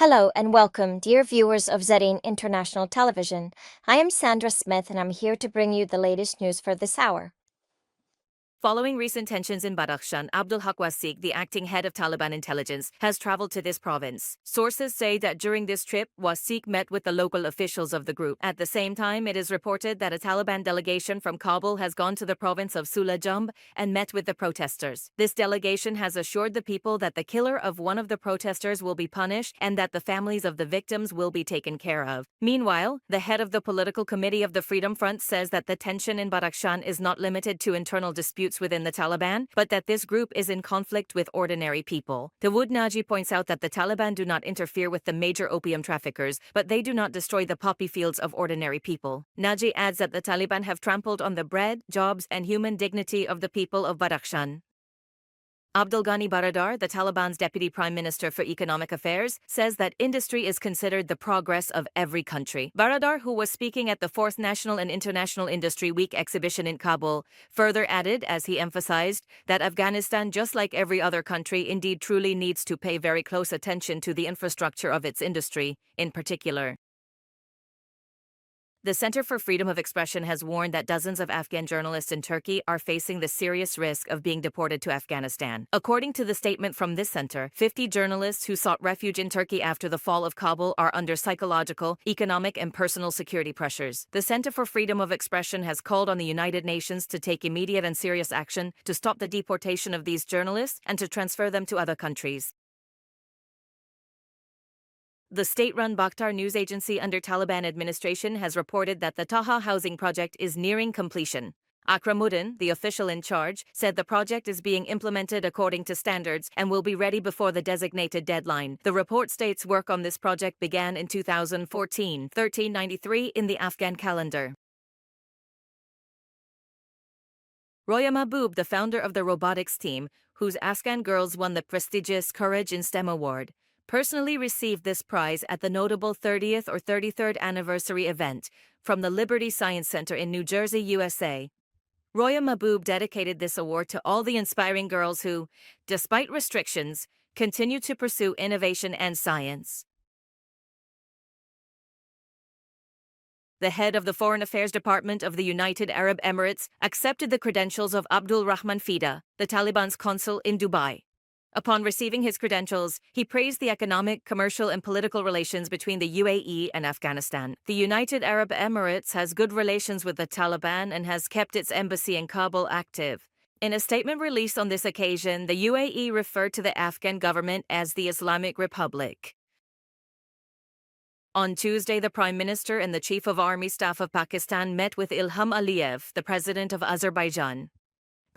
Hello and welcome, dear viewers of Zedin International Television. I am Sandra Smith and I'm here to bring you the latest news for this hour. Following recent tensions in Badakhshan, Abdul Haq Wasik, the acting head of Taliban intelligence, has traveled to this province. Sources say that during this trip, Wasik met with the local officials of the group. At the same time, it is reported that a Taliban delegation from Kabul has gone to the province of Sula Jumb and met with the protesters. This delegation has assured the people that the killer of one of the protesters will be punished and that the families of the victims will be taken care of. Meanwhile, the head of the political committee of the Freedom Front says that the tension in Badakhshan is not limited to internal disputes within the Taliban, but that this group is in conflict with ordinary people. Dawood Naji points out that the Taliban do not interfere with the major opium traffickers, but they do not destroy the poppy fields of ordinary people. Naji adds that the Taliban have trampled on the bread, jobs, and human dignity of the people of Badakhshan. Abdul Ghani Baradar, the Taliban's deputy prime minister for economic affairs, says that industry is considered the progress of every country. Baradar, who was speaking at the 4th National and International Industry Week exhibition in Kabul, further added, as he emphasized, that Afghanistan, just like every other country, indeed truly needs to pay very close attention to the infrastructure of its industry, in particular. The Center for Freedom of Expression has warned that dozens of Afghan journalists in Turkey are facing the serious risk of being deported to Afghanistan. According to the statement from this center, 50 journalists who sought refuge in Turkey after the fall of Kabul are under psychological, economic, and personal security pressures. The Center for Freedom of Expression has called on the United Nations to take immediate and serious action to stop the deportation of these journalists and to transfer them to other countries. The state-run Bakhtar news agency under Taliban administration has reported that the Taha housing project is nearing completion. Akramuddin, the official in charge, said the project is being implemented according to standards and will be ready before the designated deadline. The report states work on this project began in 2014, 1393 in the Afghan calendar. Roya Mahboob, the founder of the robotics team, whose Afghan girls won the prestigious Courage in STEM award, personally received this prize at the notable 30th or 33rd anniversary event from the Liberty Science Center in New Jersey, USA. Roya Mahboob dedicated this award to all the inspiring girls who, despite restrictions, continue to pursue innovation and science. The head of the Foreign Affairs Department of the United Arab Emirates accepted the credentials of Abdul Rahman Fida, the Taliban's consul in Dubai. Upon receiving his credentials, he praised the economic, commercial, and political relations between the UAE and Afghanistan. The United Arab Emirates has good relations with the Taliban and has kept its embassy in Kabul active. In a statement released on this occasion, the UAE referred to the Afghan government as the Islamic Republic. On Tuesday, the Prime Minister and the Chief of Army Staff of Pakistan met with Ilham Aliyev, the President of Azerbaijan.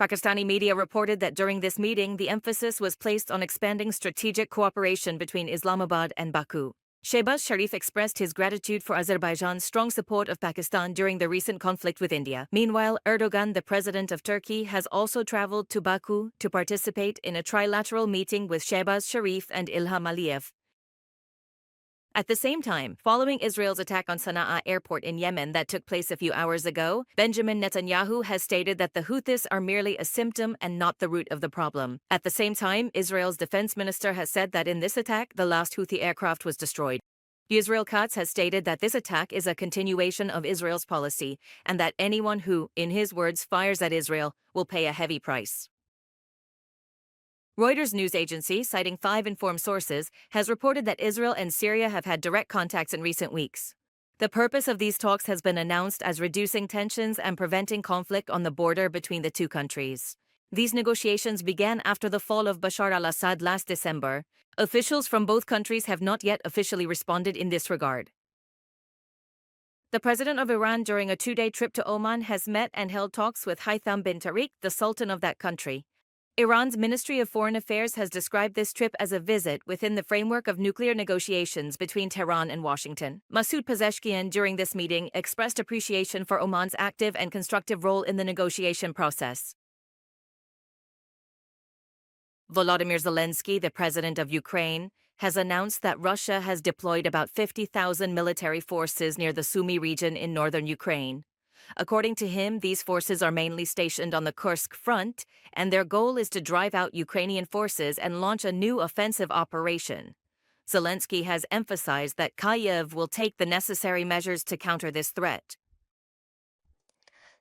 Pakistani media reported that during this meeting, the emphasis was placed on expanding strategic cooperation between Islamabad and Baku. Shehbaz Sharif expressed his gratitude for Azerbaijan's strong support of Pakistan during the recent conflict with India. Meanwhile, Erdogan, the president of Turkey, has also traveled to Baku to participate in a trilateral meeting with Shehbaz Sharif and Ilham Aliyev. At the same time, following Israel's attack on Sana'a airport in Yemen that took place a few hours ago, Benjamin Netanyahu has stated that the Houthis are merely a symptom and not the root of the problem. At the same time, Israel's defense minister has said that in this attack, the last Houthi aircraft was destroyed. Yisrael Katz has stated that this attack is a continuation of Israel's policy and that anyone who, in his words, fires at Israel will pay a heavy price. Reuters news agency, citing 5 informed sources, has reported that Israel and Syria have had direct contacts in recent weeks. The purpose of these talks has been announced as reducing tensions and preventing conflict on the border between the two countries. These negotiations began after the fall of Bashar al-Assad last December. Officials from both countries have not yet officially responded in this regard. The president of Iran, during a 2-day trip to Oman, has met and held talks with Haytham bin Tariq, the Sultan of that country. Iran's Ministry of Foreign Affairs has described this trip as a visit within the framework of nuclear negotiations between Tehran and Washington. Masoud Pezeshkian, during this meeting, expressed appreciation for Oman's active and constructive role in the negotiation process. Volodymyr Zelensky, the president of Ukraine, has announced that Russia has deployed about 50,000 military forces near the Sumy region in northern Ukraine. According to him, these forces are mainly stationed on the Kursk front, and their goal is to drive out Ukrainian forces and launch a new offensive operation. Zelensky has emphasized that Kyiv will take the necessary measures to counter this threat.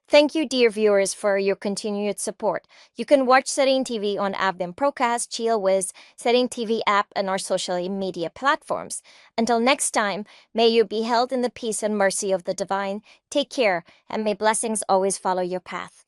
Thank you, dear viewers, for your continued support. You can watch Setting TV on Avdim Procast, ChillWiz, Setting TV app, and our social media platforms. Until next time, may you be held in the peace and mercy of the divine. Take care, and may blessings always follow your path.